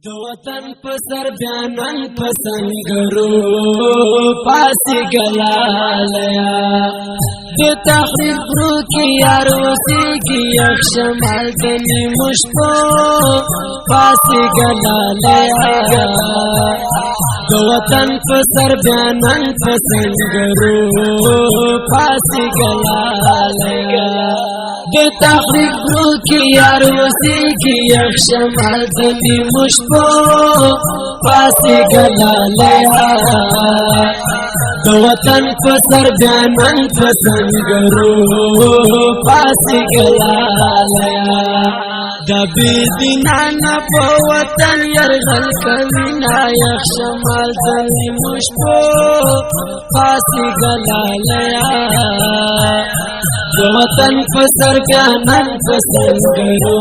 د وطن په سر بیانن پسنګرو پاسې ګلالیا د تحریر برو کې یار وسیږي یک شمال د نیمو شپو پاسې ګلالیا د وطن په سر بیانن پسنګرو پاسې ګلالیا د تحریر برو کې یار وسیږي یک شمال د نیمو شپو پاسې ګلالیا د وطن په سر بیانن پسنګرو پاسې ګلالیا د بی دینانه په وطن یرغل کوي نا یک شمال د نیمو شپو پاسې ګلالیا د وطن په سر بیانن پسنګرو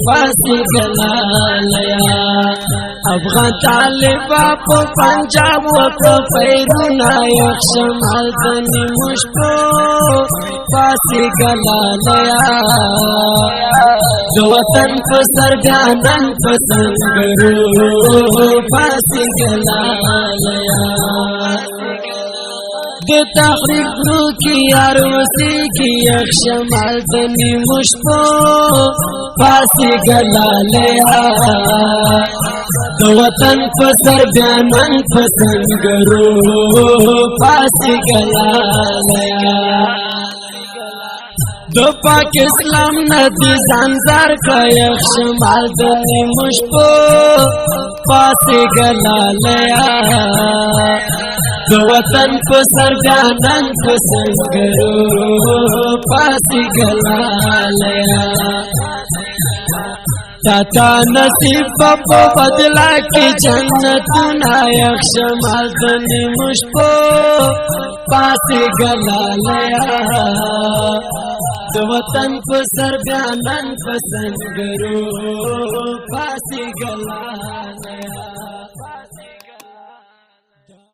پاسې ګلالیا افغان طالبا په پنجاب وکړه پیرونه یک شمال د نیمو شپو پاسې ګلالیا د وطن په سر بیانن پسنګرو پاسې ګلالیا د تحریر برو کې یار وسیږي یک شمال د نیمو شپو پاسې ګلالیا د وطن په سر بیانن پسنګرو پاسې ګلالیا د پاک اسلام ندی ځانځار کا یک شمال د نیمو شپو پاسې ګلالیا د وطن په سر بیانن پسنګرو پاسې ګلالیا تا نصیب په بدلا کې جنتونه یک شمال د نیمو شپو پاسې ګلالیا د وطن په سر بیانن پسنګرو پاسې ګلالیا